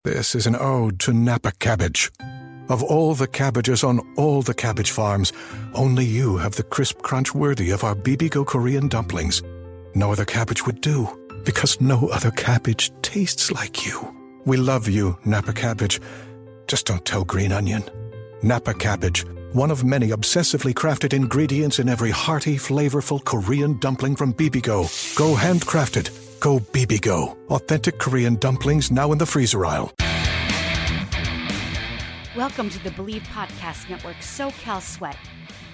This is an ode to Napa cabbage. Of all the cabbages on all the cabbage farms, only you have the crisp crunch worthy of our Pb2 Korean dumplings. No other cabbage would do, because no other cabbage tastes like you. We love you, Napa cabbage. Just don't tell Green Onion. Napa cabbage, one of many obsessively crafted ingredients in every hearty, flavorful Korean dumpling from Pb2. Go handcrafted. Go Pb2. Authentic Korean dumplings now in the freezer aisle. Welcome to the Believe Podcast Network SoCal Sweat.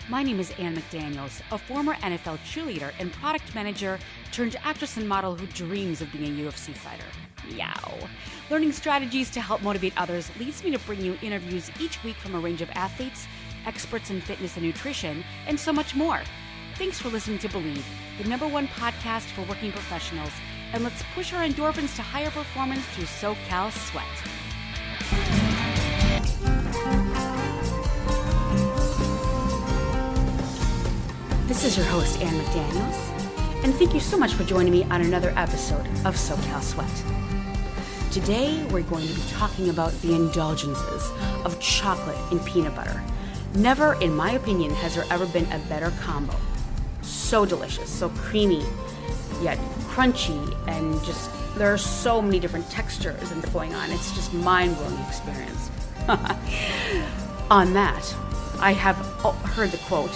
My name is Ann McDaniels, a former NFL cheerleader and product manager turned actress and model who dreams of being a UFC fighter. Meow. Learning strategies to help motivate others leads me to bring you interviews each week from a range of athletes, experts in fitness and nutrition, and so much more. Thanks for listening to Believe, the #1 podcast for working professionals, and let's push our endorphins to higher performance through SoCal Sweat. This is your host, Ann McDaniels, and thank you so much for joining me on another episode of SoCal Sweat. Today, we're going to be talking about the indulgences of chocolate and peanut butter. Never, in my opinion, has there ever been a better combo. So delicious, so creamy, yet crunchy, and just, there are so many different textures and going on. It's just mind-blowing experience. On that, I have heard the quote,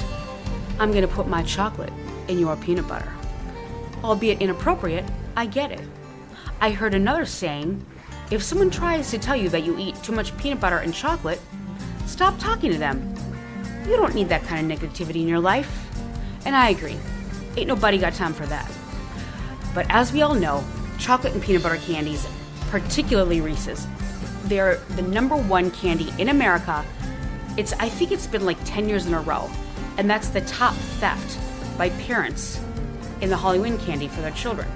"I'm going to put my chocolate in your peanut butter." Albeit inappropriate, I get it. I heard another saying, if someone tries to tell you that you eat too much peanut butter and chocolate, stop talking to them. You don't need that kind of negativity in your life. And I agree. Ain't nobody got time for that. But as we all know, chocolate and peanut butter candies, particularly Reese's, they're the #1 candy in America. I think it's been like 10 years in a row. And that's the top theft by parents in the Halloween candy for their children.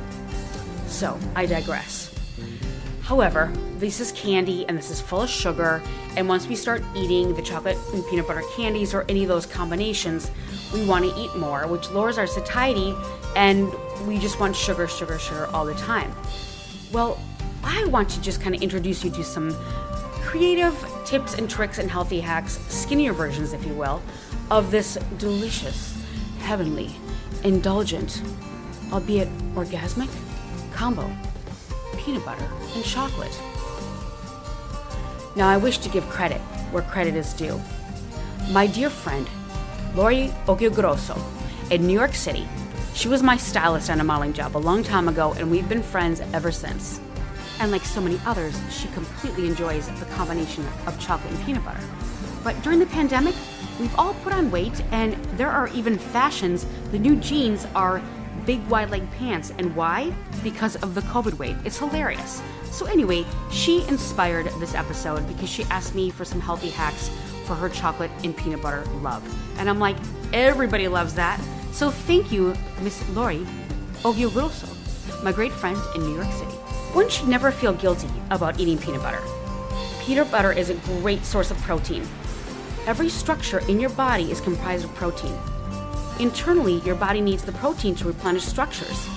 So, I digress. However, this is candy and this is full of sugar, and once we start eating the chocolate and peanut butter candies or any of those combinations, we want to eat more, which lowers our satiety, and we just want sugar, sugar, sugar all the time. Well, I want to just kind of introduce you to some creative tips and tricks and healthy hacks, skinnier versions, if you will, of this delicious, heavenly, indulgent, albeit orgasmic, combo, peanut butter and chocolate. Now, I wish to give credit where credit is due. My dear friend, Lori Oggiogrosso, in New York City, she was my stylist on a modeling job a long time ago, and we've been friends ever since. And like so many others, she completely enjoys the combination of chocolate and peanut butter. But during the pandemic, we've all put on weight, and there are even fashions. The new jeans are big wide leg pants. And why? Because of the COVID weight. It's hilarious. So anyway, she inspired this episode because she asked me for some healthy hacks for her chocolate and peanut butter love. And I'm like, everybody loves that. So thank you, Miss Lori Oggiogrosso, my great friend in New York City. One should never feel guilty about eating peanut butter. Peanut butter is a great source of protein. Every structure in your body is comprised of protein. Internally, your body needs the protein to replenish structures.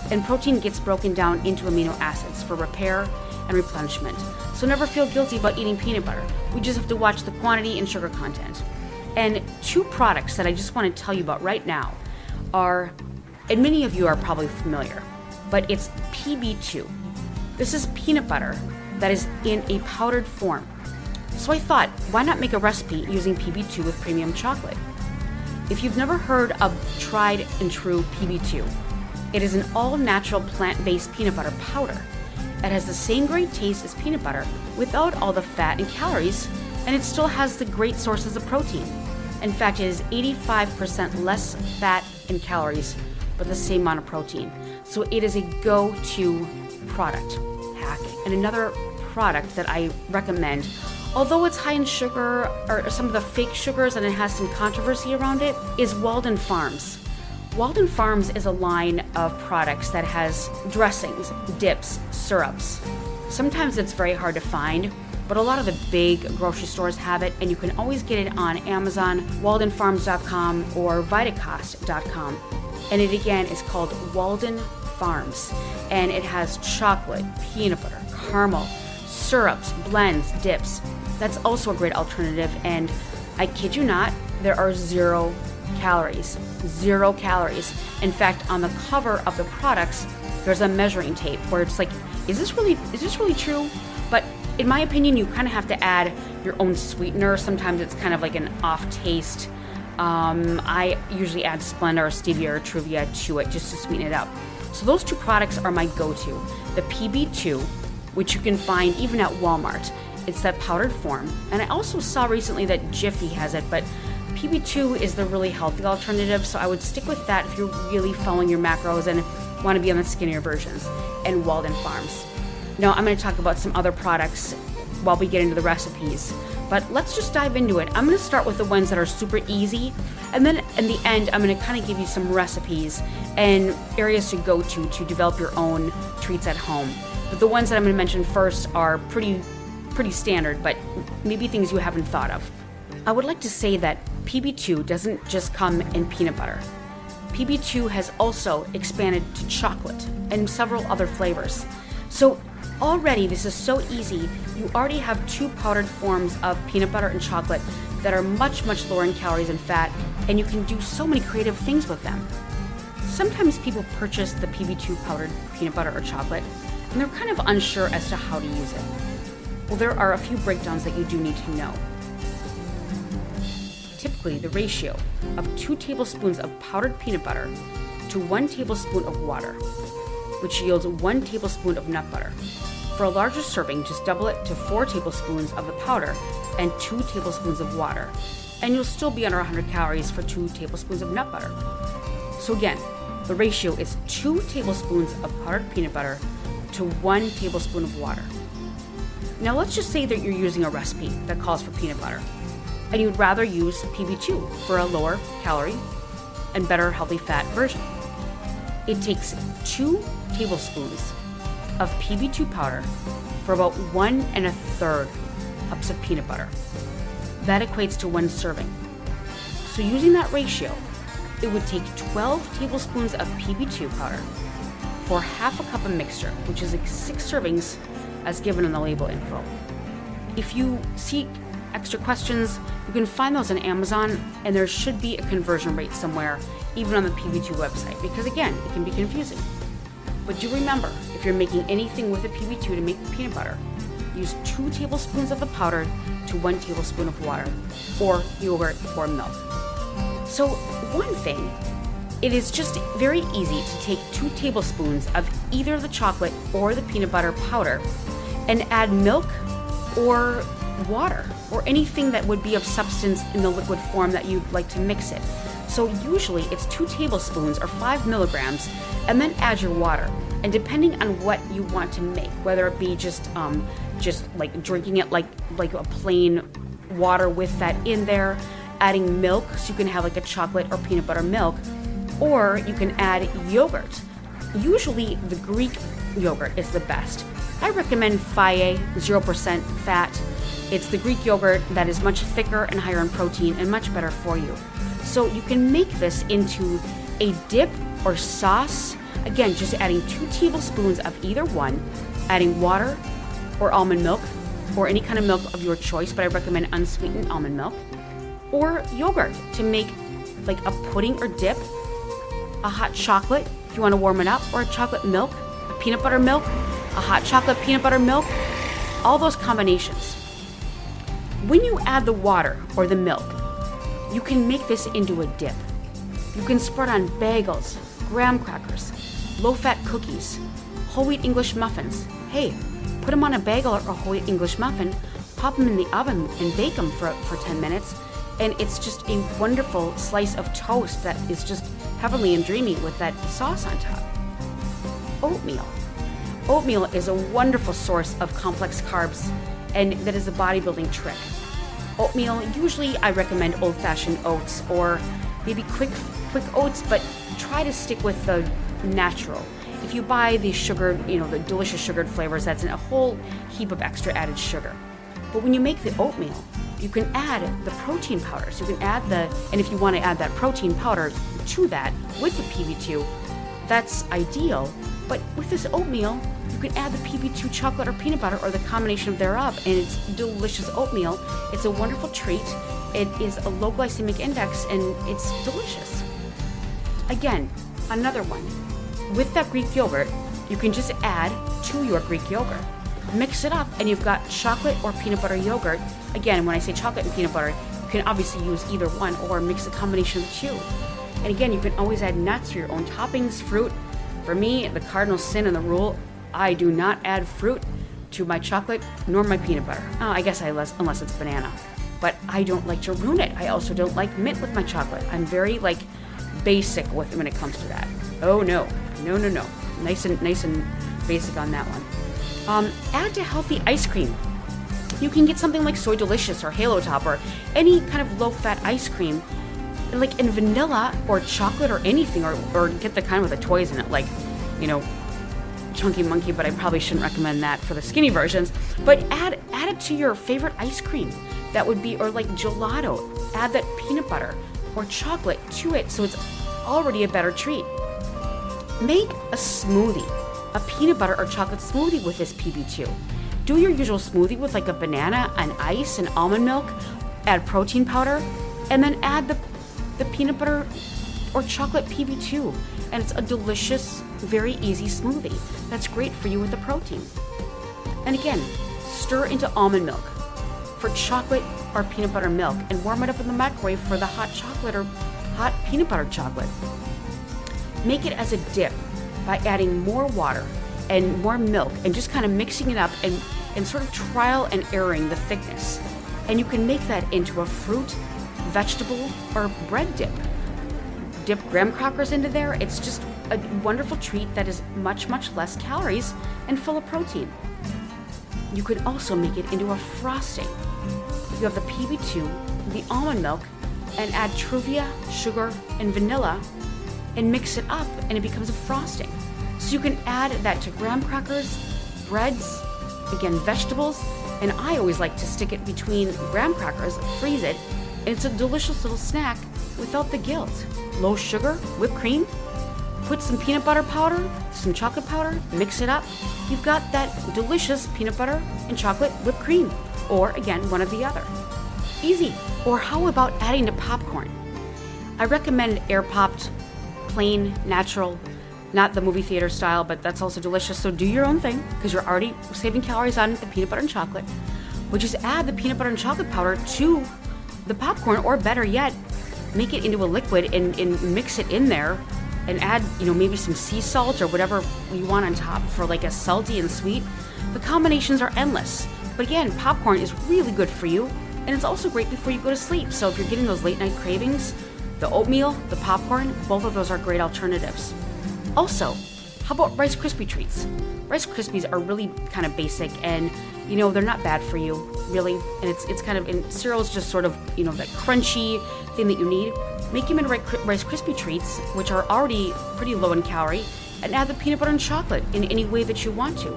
And protein gets broken down into amino acids for repair and replenishment. So never feel guilty about eating peanut butter. We just have to watch the quantity and sugar content. And 2 products that I just want to tell you about right now are, and many of you are probably familiar, but it's Pb2. This is peanut butter that is in a powdered form. So I thought, why not make a recipe using Pb2 with premium chocolate? If you've never heard of tried and true Pb2, it is an all-natural plant-based peanut butter powder. It has the same great taste as peanut butter without all the fat and calories, and it still has the great sources of protein. In fact, it is 85% less fat and calories, but the same amount of protein. So it is a go-to product hack. And another product that I recommend, although it's high in sugar or some of the fake sugars and it has some controversy around it, is Walden Farms. Walden Farms is a line of products that has dressings, dips, syrups. Sometimes it's very hard to find, but a lot of the big grocery stores have it, and you can always get it on Amazon, waldenfarms.com, or vitacost.com. And it again is called Walden Farms, and it has chocolate, peanut butter, caramel, syrups, blends, dips. That's also a great alternative, and I kid you not, there are 0 calories. 0 calories. In fact, on the cover of the products, there's a measuring tape where it's like, is this really true? But in my opinion, you kind of have to add your own sweetener. Sometimes it's kind of like an off taste. I usually add Splenda or Stevia or Truvia to it just to sweeten it up. So those 2 products are my go-to. The Pb2, which you can find even at Walmart. It's that powdered form. And I also saw recently that Jiffy has it, but Pb2 is the really healthy alternative, so I would stick with that if you're really following your macros and want to be on the skinnier versions. And Walden Farms. Now, I'm going to talk about some other products while we get into the recipes. But let's just dive into it. I'm going to start with the ones that are super easy, and then in the end, I'm going to kind of give you some recipes and areas to go to develop your own treats at home. But the ones that I'm going to mention first are pretty standard, but maybe things you haven't thought of. I would like to say that Pb2 doesn't just come in peanut butter. Pb2 has also expanded to chocolate and several other flavors. So already, this is so easy. You already have 2 powdered forms of peanut butter and chocolate that are much, much lower in calories and fat, and you can do so many creative things with them. Sometimes people purchase the Pb2 powdered peanut butter or chocolate, and they're kind of unsure as to how to use it. Well, there are a few breakdowns that you do need to know. Typically, the ratio of 2 tablespoons of powdered peanut butter to 1 tablespoon of water, which yields 1 tablespoon of nut butter. For a larger serving, just double it to 4 tablespoons of the powder and 2 tablespoons of water, and you'll still be under 100 calories for 2 tablespoons of nut butter. So again, the ratio is 2 tablespoons of powdered peanut butter to 1 tablespoon of water. Now let's just say that you're using a recipe that calls for peanut butter, and you'd rather use Pb2 for a lower calorie and better healthy fat version. It takes 2 tablespoons of Pb2 powder for about 1 1/3 cups of peanut butter. That equates to 1 serving. So using that ratio, it would take 12 tablespoons of Pb2 powder for half a cup of mixture, which is like 6 servings as given in the label info. If you seek extra questions, you can find those on Amazon, and there should be a conversion rate somewhere, even on the Pb2 website, because again, it can be confusing. But do remember, if you're making anything with a Pb2 to make peanut butter, use 2 tablespoons of the powder to 1 tablespoon of water, or yogurt or milk. So one thing, it is just very easy to take 2 tablespoons of either the chocolate or the peanut butter powder and add milk or water or anything that would be of substance in the liquid form that you'd like to mix it. So usually it's 2 tablespoons or 5 milligrams, and then add your water. And depending on what you want to make, whether it be just like drinking it like a plain water with that in there, adding milk so you can have like a chocolate or peanut butter milk, or you can add yogurt. Usually the Greek yogurt is the best. I recommend Fage, 0% fat. It's the Greek yogurt that is much thicker and higher in protein and much better for you. So you can make this into a dip or sauce. Again, just adding 2 tablespoons of either one, adding water or almond milk, or any kind of milk of your choice, but I recommend unsweetened almond milk, or yogurt to make like a pudding or dip, a hot chocolate if you want to warm it up, or a chocolate milk, a peanut butter milk, a hot chocolate peanut butter milk, all those combinations. When you add the water or the milk, you can make this into a dip. You can spread on bagels, graham crackers, low-fat cookies, whole wheat English muffins. Hey, put them on a bagel or a whole wheat English muffin, pop them in the oven and bake them for 10 minutes, and it's just a wonderful slice of toast that is just heavenly and dreamy with that sauce on top. Oatmeal. Oatmeal is a wonderful source of complex carbs, and that is a bodybuilding trick. Oatmeal, usually I recommend old-fashioned oats or maybe quick oats, but try to stick with the natural. If you buy the sugar, the delicious sugared flavors, that's in a whole heap of extra added sugar. But when you make the oatmeal, you can add the protein powders. You can add and if you want to add that protein powder to that with the Pb2, that's ideal. But with this oatmeal, You can add the Pb2 chocolate or peanut butter or the combination thereof, and it's delicious oatmeal. It's a wonderful treat. It is a low glycemic index, and it's delicious. Again, another one. With that Greek yogurt, you can just add to your Greek yogurt. Mix it up, and you've got chocolate or peanut butter yogurt. Again, when I say chocolate and peanut butter, you can obviously use either one or mix a combination of the two. And again, you can always add nuts or your own toppings, fruit. For me, the cardinal sin and the rule, I do not add fruit to my chocolate nor my peanut butter. I guess unless it's banana. But I don't like to ruin it. I also don't like mint with my chocolate. I'm very basic when it comes to that. Oh no. Nice and basic on that one. Add to healthy ice cream. You can get something like Soy Delicious or Halo Top or any kind of low-fat ice cream, like in vanilla or chocolate or anything, or get the kind with the toys in it, like, Chunky Monkey, but I probably shouldn't recommend that for the skinny versions. But add it to your favorite ice cream. That would be, or like gelato. Add that peanut butter or chocolate to it, so it's already a better treat. Make a smoothie, a peanut butter or chocolate smoothie with this Pb2. Do your usual smoothie with like a banana, an ice, and almond milk. Add protein powder, and then add the peanut butter or chocolate Pb2, and it's a delicious, very easy smoothie that's great for you with the protein. And again, stir into almond milk for chocolate or peanut butter milk and warm it up in the microwave for the hot chocolate or hot peanut butter chocolate. Make it as a dip by adding more water and more milk and just kind of mixing it up and sort of trial and erroring the thickness. And you can make that into a fruit, vegetable, or bread dip. Dip graham crackers into there. It's just a wonderful treat that is much, much less calories and full of protein. You could also make it into a frosting. You have the Pb2, the almond milk, and add Truvia, sugar, and vanilla, and mix it up, and it becomes a frosting. So you can add that to graham crackers, breads, again, vegetables, and I always like to stick it between graham crackers, freeze it, and it's a delicious little snack without the guilt. Low sugar, whipped cream, put some peanut butter powder, some chocolate powder, mix it up. You've got that delicious peanut butter and chocolate whipped cream, or again, one or the other. Easy. Or how about adding to popcorn? I recommend air-popped, plain, natural, not the movie theater style, but that's also delicious. So do your own thing, because you're already saving calories on the peanut butter and chocolate. But just add the peanut butter and chocolate powder to the popcorn, or better yet, make it into a liquid and mix it in there and add, maybe some sea salt or whatever you want on top for like a salty and sweet. The combinations are endless. But again, popcorn is really good for you, and it's also great before you go to sleep. So if you're getting those late night cravings, the oatmeal, the popcorn, both of those are great alternatives. Also, how about Rice Krispie treats? Rice Krispies are really kind of basic, and they're not bad for you, really. And it's kind of, and cereal's just sort of, that crunchy thing that you need. Make them into Rice Krispie treats, which are already pretty low in calorie, and add the peanut butter and chocolate in any way that you want to.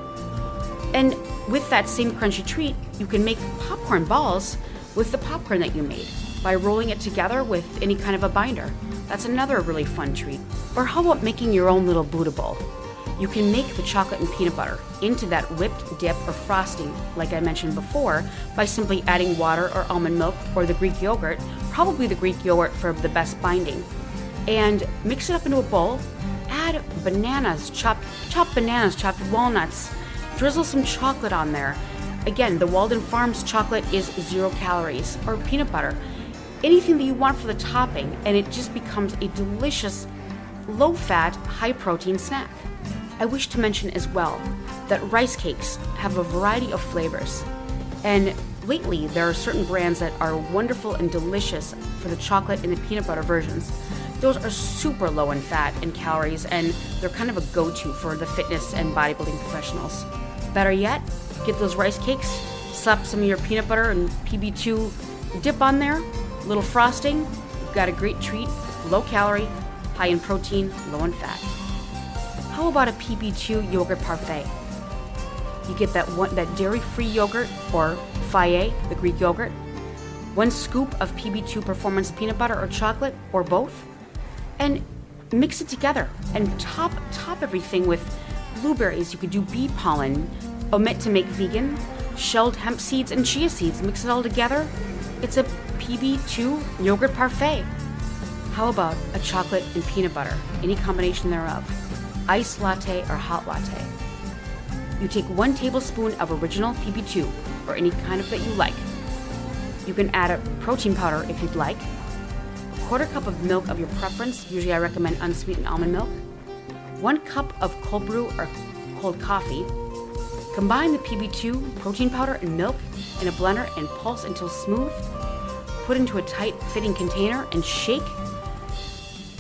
And with that same crunchy treat, you can make popcorn balls with the popcorn that you made by rolling it together with any kind of a binder. That's another really fun treat. Or how about making your own little Buddha bowl? You can make the chocolate and peanut butter into that whipped dip or frosting, like I mentioned before, by simply adding water or almond milk or the Greek yogurt, probably the Greek yogurt for the best binding, and mix it up into a bowl. Add bananas, chopped bananas, chopped walnuts, drizzle some chocolate on there. Again, the Walden Farms chocolate is 0 calories, or peanut butter. Anything that you want for the topping, and it just becomes a delicious, low-fat, high-protein snack. I wish to mention as well that rice cakes have a variety of flavors, and lately there are certain brands that are wonderful and delicious for the chocolate and the peanut butter versions. Those are super low in fat and calories, and they're kind of a go-to for the fitness and bodybuilding professionals. Better yet, get those rice cakes, slap some of your peanut butter and Pb2 dip on there, little frosting. You've got a great treat, low calorie, high in protein, low in fat. How about a Pb2 Yogurt Parfait? You get that dairy-free yogurt, or Fage, the Greek yogurt, 1 scoop of Pb2 Performance peanut butter or chocolate, or both, and mix it together and top everything with blueberries, you could do bee pollen, omit to make vegan, shelled hemp seeds and chia seeds, mix it all together. It's a Pb2 Yogurt Parfait. How about a chocolate and peanut butter, any combination thereof, iced latte or hot latte? You take 1 tablespoon of original Pb2, or any kind of that you like. You can add a protein powder if you'd like, a 1/4 cup of milk of your preference, usually I recommend unsweetened almond milk, 1 cup of cold brew or cold coffee. Combine the Pb2 protein powder and milk in a blender and pulse until smooth. Put into a tight fitting container and shake.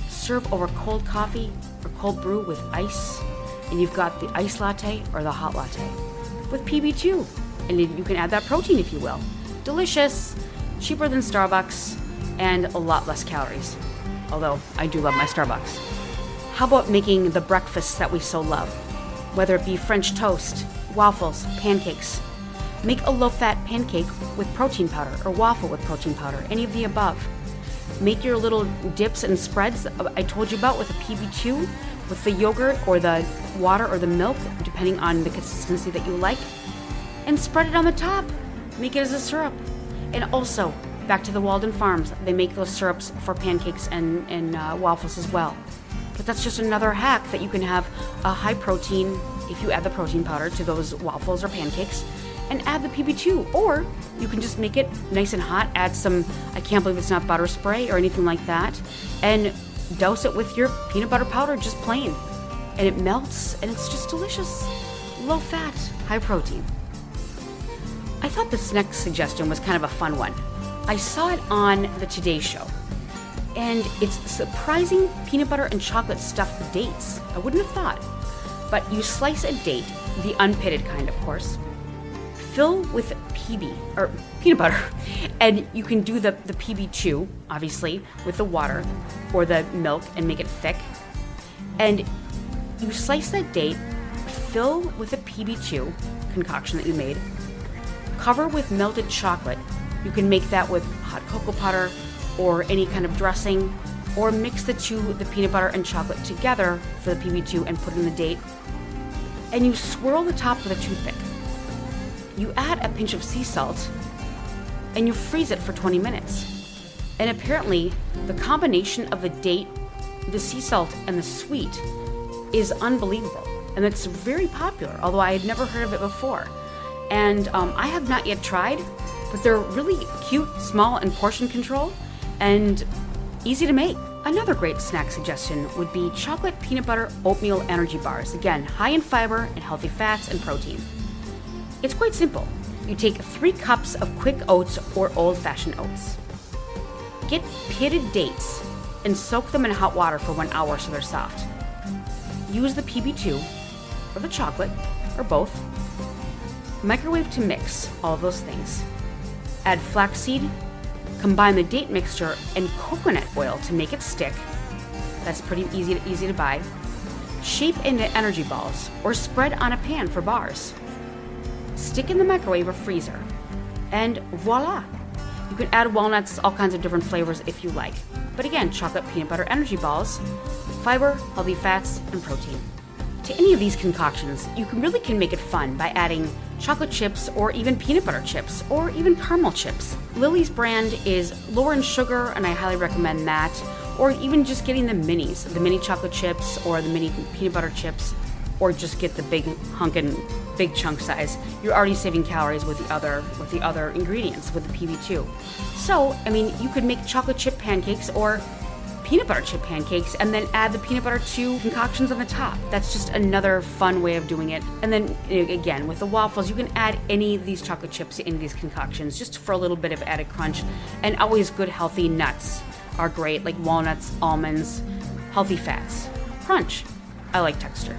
Serve over cold coffee or cold brew with ice, and you've got the iced latte or the hot latte with Pb2. And you can add that protein if you will. Delicious, cheaper than Starbucks, and a lot less calories. Although I do love my Starbucks. How about making the breakfasts that we so love? Whether it be French toast, waffles, pancakes. Make a low-fat pancake with protein powder or waffle with protein powder, any of the above. Make your little dips and spreads I told you about with a Pb2, with the yogurt or the water or the milk, depending on the consistency that you like, and spread it on the top. Make it as a syrup. And also, back to the Walden Farms, they make those syrups for pancakes and waffles as well. But that's just another hack that you can have a high protein, if you add the protein powder to those waffles or pancakes, and add the Pb2. Or you can just make it nice and hot, add some, I can't believe it's not butter spray or anything like that, and douse it with your peanut butter powder, just plain. And it melts, and it's just delicious. Low fat, high protein. I thought this next suggestion was kind of a fun one. I saw it on the Today Show, and it's surprising peanut butter and chocolate stuffed dates. I wouldn't have thought. But you slice a date, the unpitted kind, of course, fill with peanut butter, and you can do the Pb2, obviously, with the water or the milk and make it thick. And you slice that date, fill with a Pb2 concoction that you made, cover with melted chocolate. You can make that with hot cocoa powder or any kind of dressing, or mix the peanut butter and chocolate together for the Pb2 and put in the date. And you swirl the top with a toothpick. You add a pinch of sea salt, and you freeze it for 20 minutes. And apparently, the combination of the date, the sea salt, and the sweet is unbelievable. And it's very popular, although I had never heard of it before. And I have not yet tried, but they're really cute, small, and portion control, and easy to make. Another great snack suggestion would be chocolate peanut butter oatmeal energy bars. Again, high in fiber and healthy fats and protein. It's quite simple. You take 3 cups of quick oats or old-fashioned oats. Get pitted dates and soak them in hot water for 1 hour so they're soft. Use the Pb2 or the chocolate, or both. Microwave to mix all of those things. Add flaxseed, combine the date mixture and coconut oil to make it stick. That's pretty easy to buy. Shape into energy balls or spread on a pan for bars. Stick in the microwave or freezer, and voila! You can add walnuts, all kinds of different flavors if you like. But again, chocolate peanut butter energy balls, fiber, healthy fats, and protein. To any of these concoctions, you really can make it fun by adding chocolate chips or even peanut butter chips or even caramel chips. Lily's brand is lower in sugar, and I highly recommend that. Or even just getting the minis, the mini chocolate chips or the mini peanut butter chips, or just get the big big chunk size. You're already saving calories with the other ingredients with the Pb2. So, I mean, you could make chocolate chip pancakes or peanut butter chip pancakes and then add the peanut butter 2 concoctions on the top. That's just another fun way of doing it. And then again, with the waffles, you can add any of these chocolate chips in these concoctions just for a little bit of added crunch. And always good healthy nuts are great, like walnuts, almonds, healthy fats. Crunch, I like texture.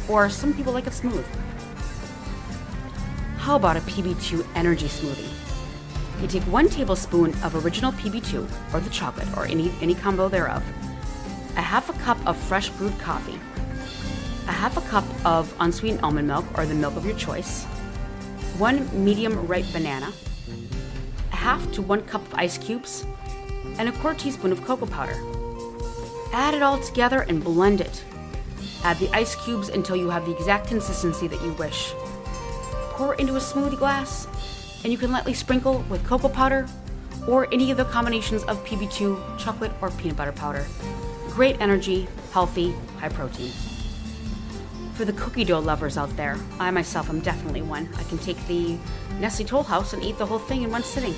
Or some people like it smooth. How about a Pb2 Energy Smoothie? You take 1 tablespoon of original Pb2, or the chocolate, or any combo thereof, a 1/2 cup of fresh brewed coffee, a 1/2 cup of unsweetened almond milk, or the milk of your choice, 1 medium ripe banana, a 1/2 to 1 cup of ice cubes, and a 1/4 teaspoon of cocoa powder. Add it all together and blend it. Add the ice cubes until you have the exact consistency that you wish. Pour into a smoothie glass, and you can lightly sprinkle with cocoa powder or any of the combinations of Pb2 chocolate or peanut butter powder. Great energy, healthy, high protein. For the cookie dough lovers out there, I myself am definitely one. I can take the Nestle Toll House and eat the whole thing in one sitting.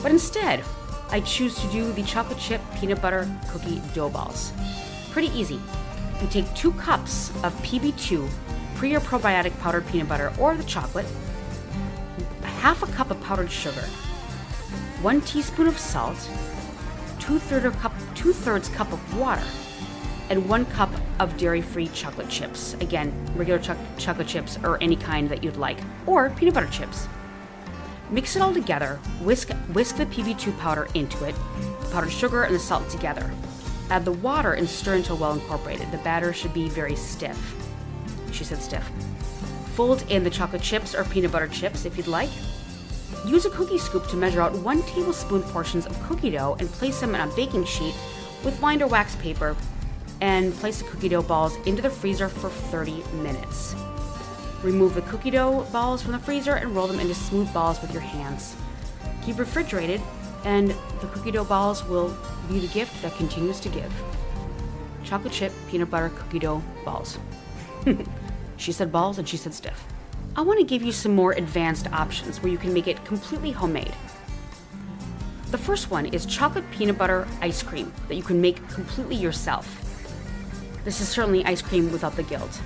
But instead, I choose to do the chocolate chip peanut butter cookie dough balls. Pretty easy. You take 2 cups of Pb2 pre or probiotic powdered peanut butter or the chocolate, half a cup of powdered sugar, 1 teaspoon of salt, 2/3 cup of water, and 1 cup of dairy-free chocolate chips. Again, regular chocolate chips or any kind that you'd like, or peanut butter chips. Mix it all together, whisk the Pb2 powder into it, the powdered sugar and the salt together. Add the water and stir until well incorporated. The batter should be very stiff. She said stiff. Fold in the chocolate chips or peanut butter chips if you'd like. Use a cookie scoop to measure out 1 tablespoon portions of cookie dough and place them on a baking sheet with lined or wax paper, and place the cookie dough balls into the freezer for 30 minutes. Remove the cookie dough balls from the freezer and roll them into smooth balls with your hands. Keep refrigerated, and the cookie dough balls will be the gift that continues to give. Chocolate chip peanut butter cookie dough balls. She said balls and she said stiff. I want to give you some more advanced options where you can make it completely homemade. The first one is chocolate peanut butter ice cream that you can make completely yourself. This is certainly ice cream without the guilt.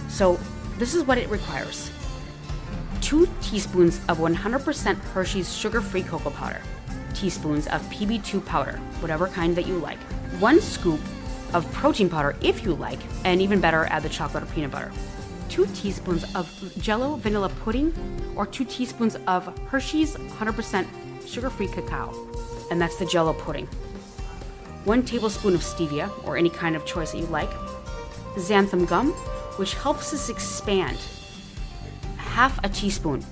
So this is what it requires. 2 teaspoons of 100% Hershey's sugar-free cocoa powder, teaspoons of Pb2 powder, whatever kind that you like, 1 scoop of protein powder if you like, and even better, add the chocolate or peanut butter, 2 teaspoons of Jello vanilla pudding, or 2 teaspoons of Hershey's 100% sugar-free cacao, and that's the Jello pudding, 1 tablespoon of stevia, or any kind of choice that you like, xanthan gum, which helps us expand, half a teaspoon.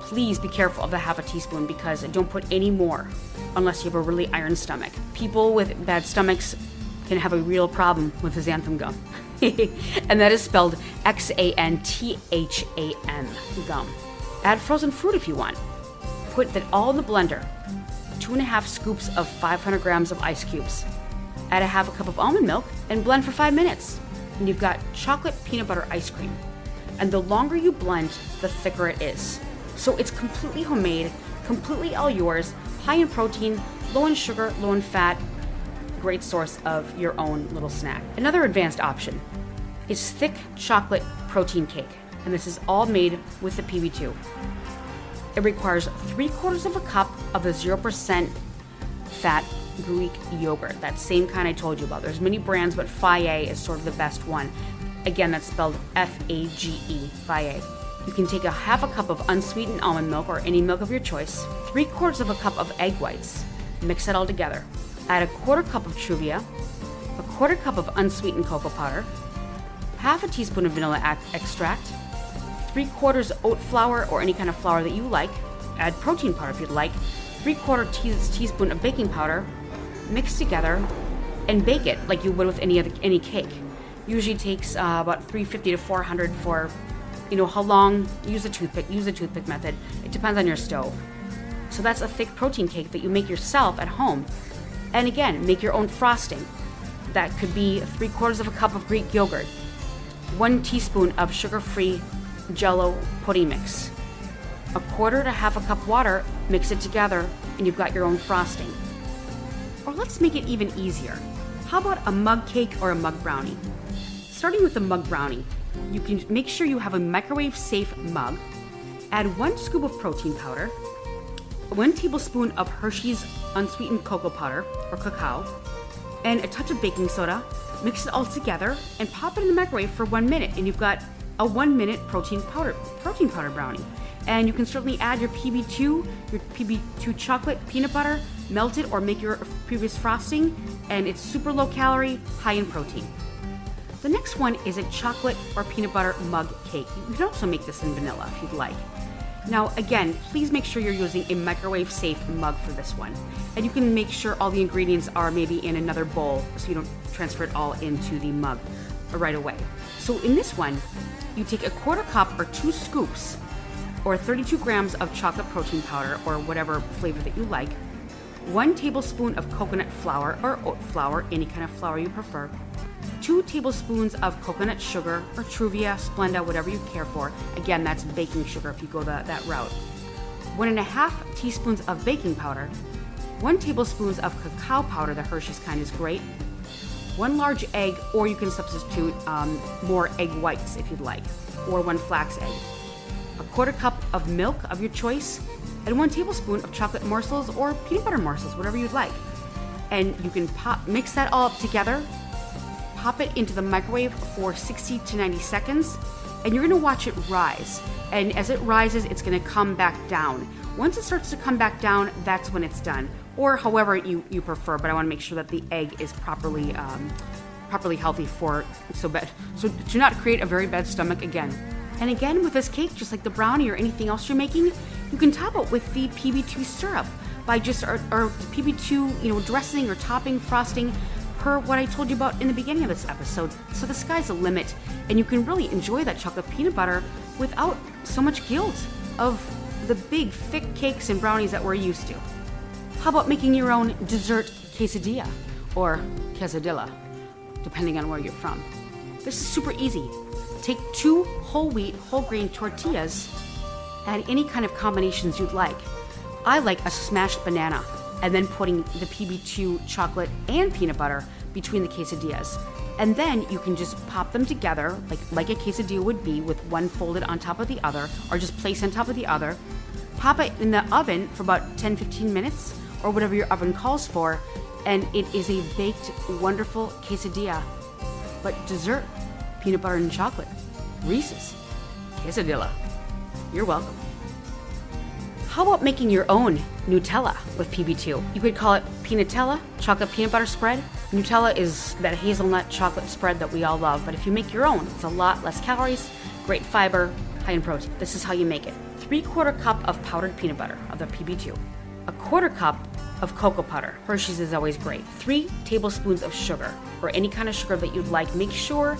Please be careful of the half a teaspoon because don't put any more unless you have a really iron stomach. People with bad stomachs can have a real problem with the xanthan gum. And that is spelled Xantham gum. Add frozen fruit if you want. Put that all in the blender. 2.5 scoops of 500 grams of ice cubes. Add a half a cup of almond milk and blend for 5 minutes. And you've got chocolate peanut butter ice cream. And the longer you blend, the thicker it is. So it's completely homemade, completely all yours, high in protein, low in sugar, low in fat, great source of your own little snack. Another advanced option is thick chocolate protein cake, and this is all made with the Pb2. It requires 3/4 cup of the 0% fat Greek yogurt, that same kind I told you about. There's many brands, but Fage is sort of the best one. Again, that's spelled Fage, Fage. You can take a half a cup of unsweetened almond milk or any milk of your choice, 3/4 cup of egg whites, mix it all together. Add a 1/4 cup of Truvia, a 1/4 cup of unsweetened cocoa powder, half a teaspoon of vanilla extract, 3/4 oat flour or any kind of flour that you like. Add protein powder if you'd like, 3/4 teaspoon of baking powder, mix together, and bake it like you would with any cake. Usually takes about 350 to 400 for, how long. Use the toothpick method. It depends on your stove. So that's a thick protein cake that you make yourself at home. And again, make your own frosting. That could be 3/4 cup of Greek yogurt, 1 teaspoon of sugar-free Jello pudding mix, 1/4 to half a cup water, mix it together, and you've got your own frosting. Or let's make it even easier. How about a mug cake or a mug brownie? Starting with the mug brownie, you can make sure you have a microwave-safe mug. Add 1 scoop of protein powder, 1 tablespoon of Hershey's unsweetened cocoa powder or cacao, and a touch of baking soda. Mix it all together and pop it in the microwave for 1 minute, and you've got a 1-minute protein powder brownie. And you can certainly add your Pb2 chocolate peanut butter, melt it or make your previous frosting, and it's super low calorie, high in protein. The next one is a chocolate or peanut butter mug cake. You can also make this in vanilla if you'd like. Now, again, please make sure you're using a microwave-safe mug for this one. And you can make sure all the ingredients are maybe in another bowl so you don't transfer it all into the mug. right away. So in this one, you take a quarter cup or 2 scoops or 32 grams of chocolate protein powder or whatever flavor that you like, 1 tablespoon of coconut flour or oat flour, any kind of flour you prefer, 2 tablespoons of coconut sugar or Truvia, Splenda, whatever you care for. Again, that's baking sugar if you go that route. 1.5 teaspoons of baking powder, 1 tablespoon of cacao powder, the Hershey's kind is great, 1 large egg, or you can substitute more egg whites if you'd like, or 1 flax egg, a quarter cup of milk of your choice, and 1 tablespoon of chocolate morsels or peanut butter morsels, whatever you'd like. And you can mix that all up together, pop it into the microwave for 60 to 90 seconds, and you're gonna watch it rise. And as it rises, it's gonna come back down. Once it starts to come back down, that's when it's done, or however you prefer, but I wanna make sure that the egg is properly healthy so to not create a very bad stomach again. And again, with this cake, just like the brownie or anything else you're making, you can top it with the Pb2 syrup by just, or Pb2, dressing or topping, frosting, per what I told you about in the beginning of this episode. So the sky's the limit, and you can really enjoy that chocolate peanut butter without so much guilt of the big, thick cakes and brownies that we're used to. How about making your own dessert quesadilla or quesadilla, depending on where you're from? This is super easy. Take 2 whole wheat, whole grain tortillas, add any kind of combinations you'd like. I like a smashed banana, and then putting the Pb2 chocolate and peanut butter between the quesadillas. And then you can just pop them together like a quesadilla would be, with one folded on top of the other, or just place on top of the other. Pop it in the oven for about 10-15 minutes, or whatever your oven calls for, and it is a baked, wonderful quesadilla. But dessert, peanut butter and chocolate, Reese's, quesadilla. You're welcome. How about making your own Nutella with Pb2? You could call it Peanutella, chocolate peanut butter spread. Nutella is that hazelnut chocolate spread that we all love, but if you make your own, it's a lot less calories, great fiber, high in protein. This is how you make it. 3/4 cup of powdered peanut butter of the Pb2, a quarter cup of cocoa powder. Hershey's is always great. 3 tablespoons of sugar, or any kind of sugar that you'd like. Make sure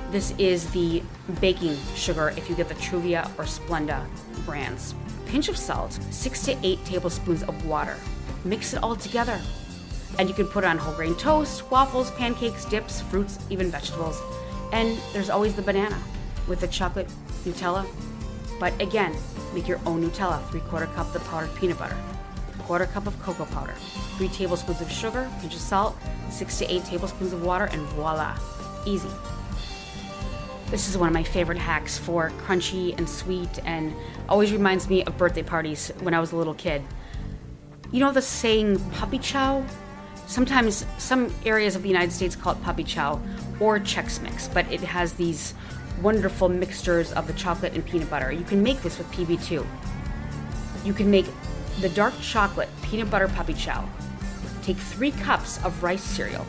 this is the baking sugar if you get the Truvia or Splenda brands. Pinch of salt, 6 to 8 tablespoons of water. Mix it all together. And you can put it on whole grain toast, waffles, pancakes, dips, fruits, even vegetables. And there's always the banana with the chocolate Nutella. But again, make your own Nutella. 3/4 cup of powdered peanut butter, quarter cup of cocoa powder, 3 tablespoons of sugar, pinch of salt, 6 to 8 tablespoons of water, and voila, easy. This is one of my favorite hacks for crunchy and sweet, and always reminds me of birthday parties when I was a little kid. You know the saying puppy chow? Sometimes some areas of the United States call it puppy chow or Chex Mix, but it has these wonderful mixtures of the chocolate and peanut butter. You can make this with Pb2. You can make the dark chocolate peanut butter puppy chow. Take 3 cups of rice cereal.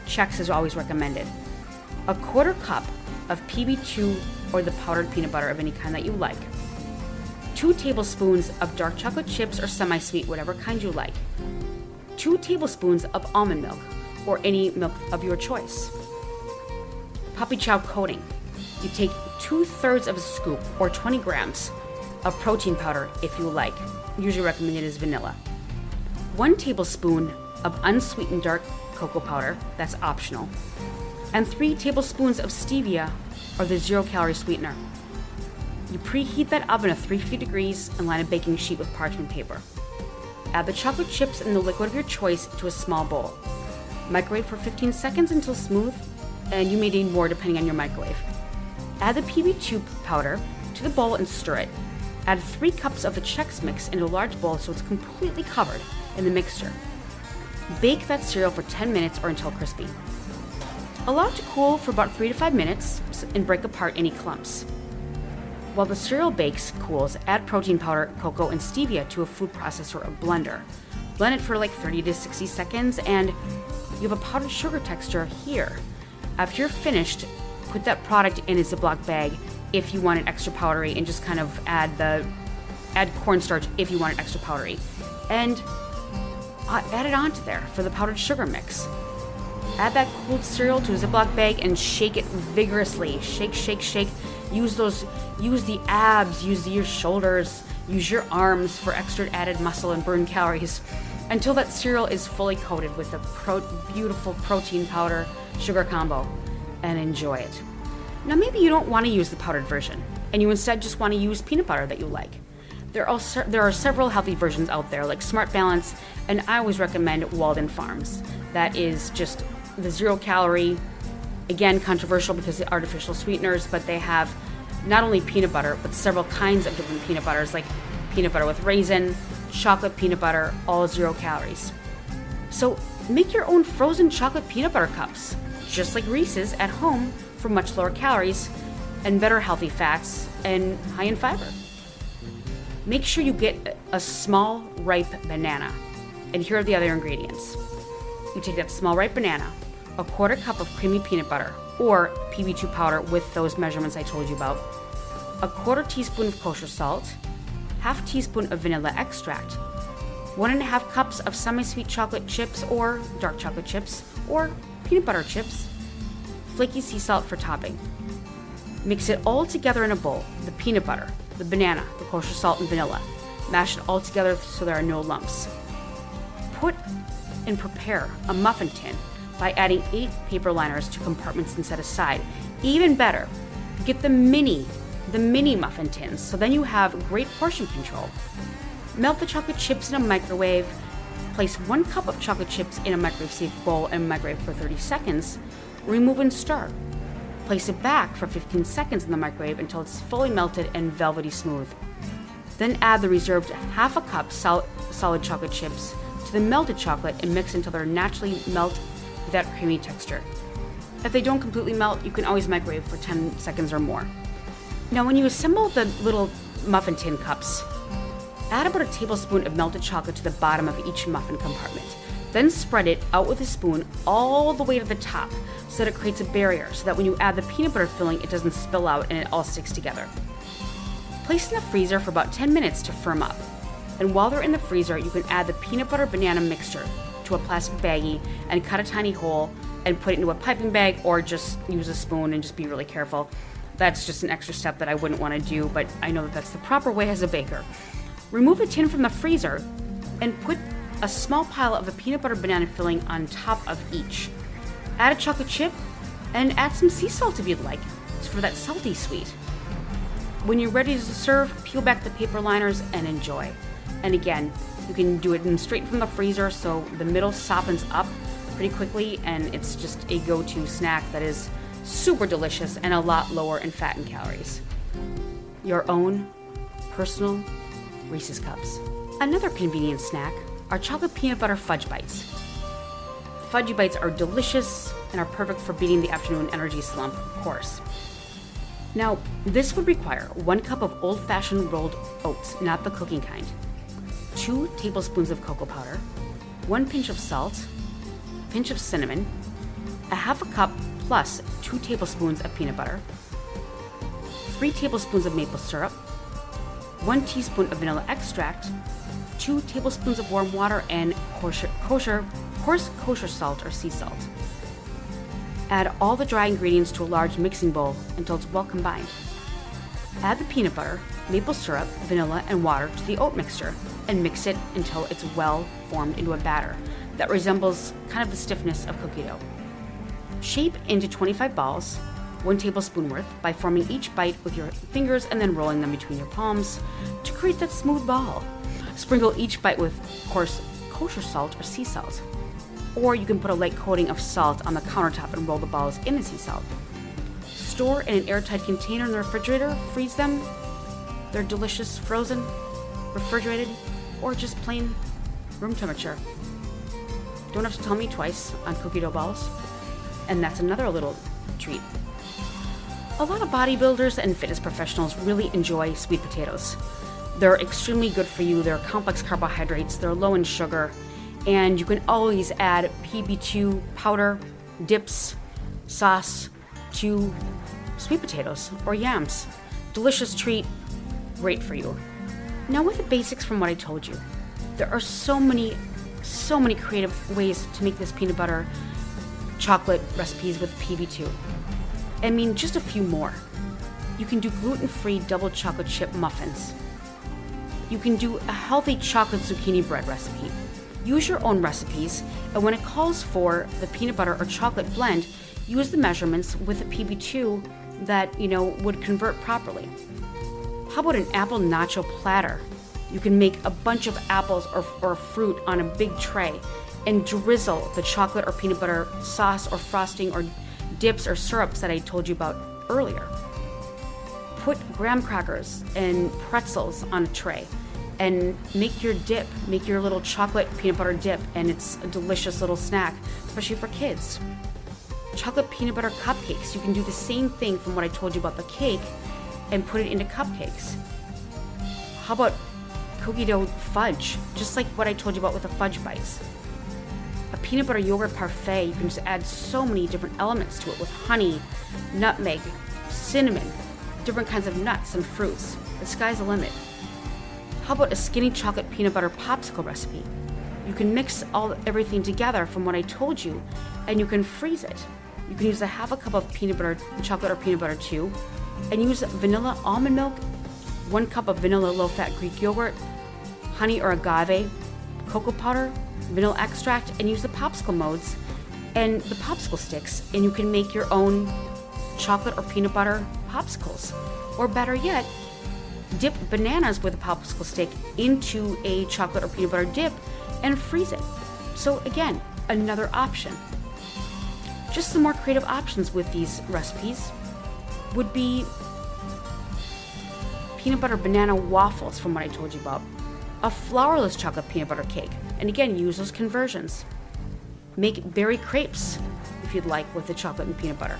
Chex is always recommended. A quarter cup of Pb2 or the powdered peanut butter of any kind that you like. 2 tablespoons of dark chocolate chips or semi-sweet, whatever kind you like. 2 tablespoons of almond milk, or any milk of your choice. Puppy chow coating. You take 2/3 of a scoop, or 20 grams, of protein powder if you like. Usually recommended is vanilla. 1 tablespoon of unsweetened dark cocoa powder, that's optional. And 3 tablespoons of stevia, or the 0-calorie sweetener. You preheat that oven at 350 degrees and line a baking sheet with parchment paper. Add the chocolate chips and the liquid of your choice to a small bowl. Microwave for 15 seconds until smooth, and you may need more depending on your microwave. Add the Pb2 powder to the bowl and stir it. Add 3 cups of the Chex Mix into a large bowl so it's completely covered in the mixture. Bake that cereal for 10 minutes or until crispy. Allow it to cool for about 3 to 5 minutes and break apart any clumps. While the cereal cools, add protein powder, cocoa, and stevia to a food processor or blender. Blend it for like 30 to 60 seconds, and you have a powdered sugar texture here. After you're finished, put that product in a Ziploc bag if you want it extra powdery, and just kind of add cornstarch if you want it extra powdery. And add it onto there for the powdered sugar mix. Add that cooled cereal to a Ziploc bag and shake it vigorously. Shake, shake, shake. Use the abs, use your shoulders, use your arms for extra added muscle and burn calories until that cereal is fully coated with a beautiful protein powder sugar combo, and enjoy it. Now maybe you don't want to use the powdered version and you instead just want to use peanut butter that you like. There are several healthy versions out there like Smart Balance, and I always recommend Walden Farms. That is just the 0-calorie, again controversial because of the artificial sweeteners, but they have not only peanut butter, but several kinds of different peanut butters like peanut butter with raisin, chocolate peanut butter, all 0 calories. So make your own frozen chocolate peanut butter cups, just like Reese's at home for much lower calories and better healthy fats and high in fiber. Make sure you get a small ripe banana. And here are the other ingredients. You take that small ripe banana, a 1/4 cup of creamy peanut butter or Pb2 powder with those measurements I told you about, a 1/4 teaspoon of kosher salt, 1/2 teaspoon of vanilla extract, 1.5 cups of semi-sweet chocolate chips or dark chocolate chips or peanut butter chips, flaky sea salt for topping. Mix it all together in a bowl, the peanut butter, the banana, the kosher salt, and vanilla. Mash it all together so there are no lumps. Put and prepare a muffin tin by adding 8 paper liners to compartments and set aside. Even better, get the mini muffin tins so then you have great portion control. Melt the chocolate chips in a microwave. Place 1 cup of chocolate chips in a microwave-safe bowl and microwave for 30 seconds. Remove and stir. Place it back for 15 seconds in the microwave until it's fully melted and velvety smooth. Then add the reserved 1/2 cup solid chocolate chips to the melted chocolate and mix until they naturally melt with that creamy texture. If they don't completely melt, you can always microwave for 10 seconds or more. Now when you assemble the little muffin tin cups, add about a tablespoon of melted chocolate to the bottom of each muffin compartment. Then spread it out with a spoon all the way to the top so that it creates a barrier so that when you add the peanut butter filling, it doesn't spill out and it all sticks together. Place in the freezer for about 10 minutes to firm up. And while they're in the freezer, you can add the peanut butter banana mixture to a plastic baggie and cut a tiny hole and put it into a piping bag or just use a spoon and just be really careful. That's just an extra step that I wouldn't want to do, but I know that that's the proper way as a baker. Remove the tin from the freezer and put a small pile of the peanut butter banana filling on top of each. Add a chocolate chip and add some sea salt if you'd like, for that salty sweet. When you're ready to serve, peel back the paper liners and enjoy. And again, you can do it straight from the freezer so the middle softens up pretty quickly and it's just a go-to snack that is super delicious and a lot lower in fat and calories. Your own personal Reese's Cups. Another convenient snack are chocolate peanut butter fudge bites. Fudge bites are delicious and are perfect for beating the afternoon energy slump, of course. Now, this would require 1 cup of old-fashioned rolled oats, not the cooking kind, 2 tablespoons of cocoa powder, 1 pinch of salt, a pinch of cinnamon, a 1/2 cup plus 2 tablespoons of peanut butter, 3 tablespoons of maple syrup, 1 teaspoon of vanilla extract, 2 tablespoons of warm water, and coarse kosher salt or sea salt. Add all the dry ingredients to a large mixing bowl until it's well combined. Add the peanut butter, maple syrup, vanilla, and water to the oat mixture and mix it until it's well formed into a batter that resembles kind of the stiffness of cookie dough. Shape into 25 balls, 1 tablespoon worth, by forming each bite with your fingers and then rolling them between your palms to create that smooth ball. Sprinkle each bite with coarse kosher salt or sea salt. Or you can put a light coating of salt on the countertop and roll the balls in the sea salt. Store in an airtight container in the refrigerator, freeze them. They're delicious frozen, refrigerated, or just plain room temperature. Don't have to tell me twice on cookie dough balls. And that's another little treat. A lot of bodybuilders and fitness professionals really enjoy sweet potatoes. They're extremely good for you. They're complex carbohydrates. They're low in sugar. And you can always add Pb2 powder, dips, sauce to sweet potatoes or yams. Delicious treat, great for you. Now with the basics from what I told you, there are so many creative ways to make this peanut butter chocolate recipes with Pb2. I mean, just a few more. You can do gluten-free double chocolate chip muffins. You can do a healthy chocolate zucchini bread recipe. Use your own recipes, and when it calls for the peanut butter or chocolate blend, use the measurements with a Pb2 that, would convert properly. How about an apple nacho platter? You can make a bunch of apples or fruit on a big tray and drizzle the chocolate or peanut butter sauce or frosting or dips or syrups that I told you about earlier. Put graham crackers and pretzels on a tray and make your dip, make your little chocolate peanut butter dip, and it's a delicious little snack, especially for kids. Chocolate peanut butter cupcakes. You can do the same thing from what I told you about the cake and put it into cupcakes. How about cookie dough fudge? Just like what I told you about with the fudge bites. A peanut butter yogurt parfait, you can just add so many different elements to it with honey, nutmeg, cinnamon, different kinds of nuts and fruits. The sky's the limit. How about a skinny chocolate peanut butter popsicle recipe? You can mix everything together from what I told you, and you can freeze it. You can use a half a cup of peanut butter, chocolate or peanut butter too, and use vanilla almond milk, 1 cup of vanilla low-fat Greek yogurt, honey or agave, cocoa powder, vanilla extract, and use the popsicle modes and the popsicle sticks, and you can make your own chocolate or peanut butter popsicles. Or better yet, dip bananas with a popsicle stick into a chocolate or peanut butter dip and freeze it. So again, another option. Just some more creative options with these recipes would be peanut butter banana waffles from what I told you about, a flourless chocolate peanut butter cake, and again, use those conversions. Make berry crepes if you'd like with the chocolate and peanut butter.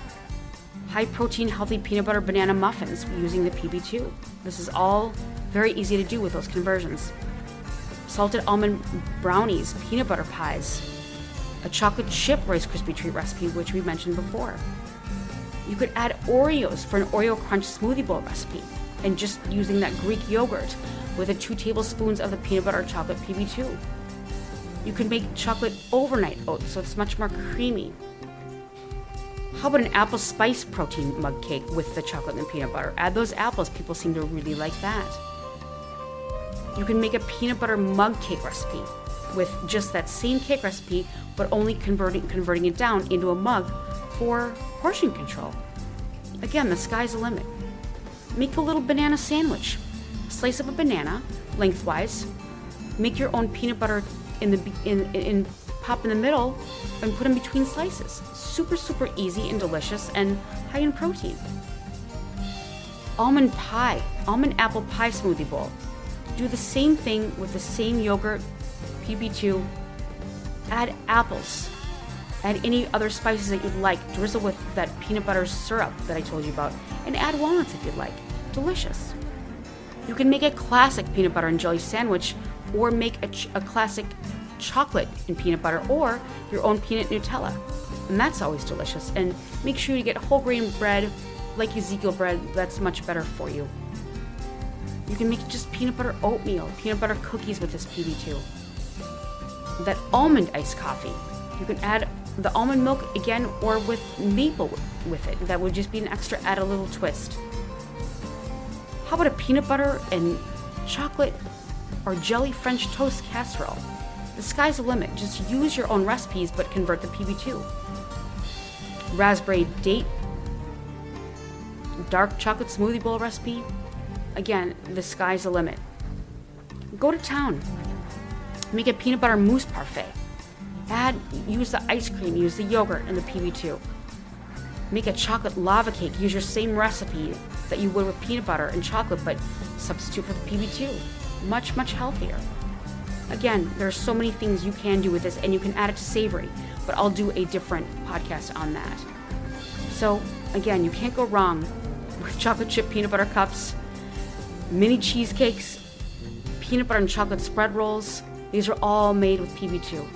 High protein, healthy peanut butter banana muffins using the Pb2. This is all very easy to do with those conversions. Salted almond brownies, peanut butter pies, a chocolate chip Rice Krispie treat recipe, which we mentioned before. You could add Oreos for an Oreo crunch smoothie bowl recipe, and just using that Greek yogurt with 2 tablespoons of the peanut butter chocolate Pb2. You can make chocolate overnight oats, so it's much more creamy. How about an apple spice protein mug cake with the chocolate and peanut butter? Add those apples, people seem to really like that. You can make a peanut butter mug cake recipe with just that same cake recipe, but only converting it down into a mug for portion control. Again, the sky's the limit. Make a little banana sandwich. Slice up a banana lengthwise. Make your own peanut butter pop in the middle and put in between slices. Super, super easy and delicious and high in protein. Almond apple pie smoothie bowl. Do the same thing with the same yogurt, Pb2. Add apples. Add any other spices that you'd like. Drizzle with that peanut butter syrup that I told you about. And add walnuts if you'd like. Delicious. You can make a classic peanut butter and jelly sandwich, or make a classic chocolate and peanut butter, or your own peanut Nutella. And that's always delicious. And make sure you get whole grain bread, like Ezekiel bread. That's much better for you. You can make just peanut butter oatmeal, peanut butter cookies with this Pb2. That almond iced coffee. You can add the almond milk again, or with maple with it. That would just be an extra, add a little twist. How about a peanut butter and chocolate or jelly French toast casserole? The sky's the limit. Just use your own recipes, but convert the Pb2. Raspberry date dark chocolate smoothie bowl recipe. Again, the sky's the limit. Go to town. Make a peanut butter mousse parfait. Use the ice cream, use the yogurt and the Pb2. Make a chocolate lava cake. Use your same recipe that you would with peanut butter and chocolate, but substitute for the Pb2. Much, much healthier. Again, there are so many things you can do with this, and you can add it to savory, but I'll do a different podcast on that. So, again, you can't go wrong with chocolate chip peanut butter cups, mini cheesecakes, peanut butter and chocolate spread rolls. These are all made with Pb2.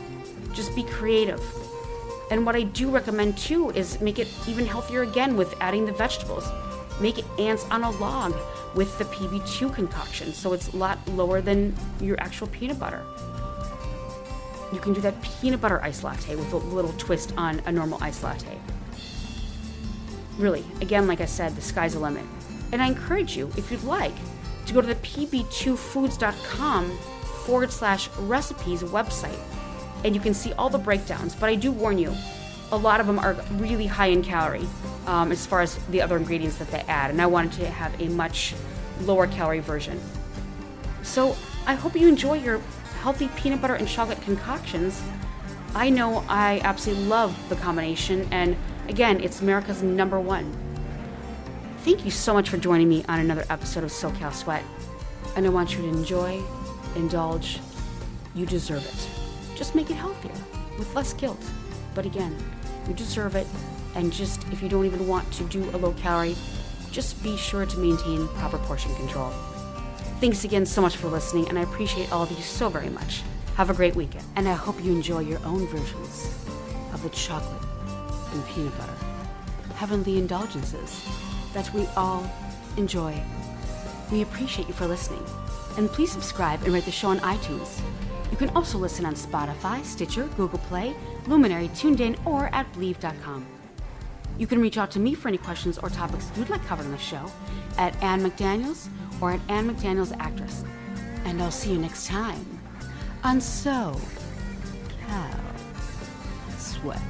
Just be creative. And what I do recommend too is make it even healthier again with adding the vegetables. Make ants on a log with the Pb2 concoction, so it's a lot lower than your actual peanut butter. You can do that peanut butter iced latte with a little twist on a normal iced latte. Really, again, like I said, the sky's the limit. And I encourage you, if you'd like, to go to the pb2foods.com/recipes website, and you can see all the breakdowns. But I do warn you, a lot of them are really high in calorie as far as the other ingredients that they add, and I wanted to have a much lower calorie version. So I hope you enjoy your healthy peanut butter and chocolate concoctions. I know I absolutely love the combination, and again, it's America's #1. Thank you so much for joining me on another episode of SoCal Sweat, and I want you to enjoy, indulge. You deserve it. Just make it healthier with less guilt. But again, you deserve it, and just if you don't even want to do a low calorie, just be sure to maintain proper portion control. Thanks again so much for listening, and I appreciate all of you so very much. Have a great weekend, and I hope you enjoy your own versions of the chocolate and peanut butter heavenly indulgences that we all enjoy. We appreciate you for listening, and please subscribe and rate the show on iTunes. You can also listen on Spotify, Stitcher, Google Play, Luminary, TuneIn, or at Believe.com. You can reach out to me for any questions or topics you'd like covered on the show at Ann McDaniels or at Ann McDaniels Actress. And I'll see you next time on SoCal Sweat.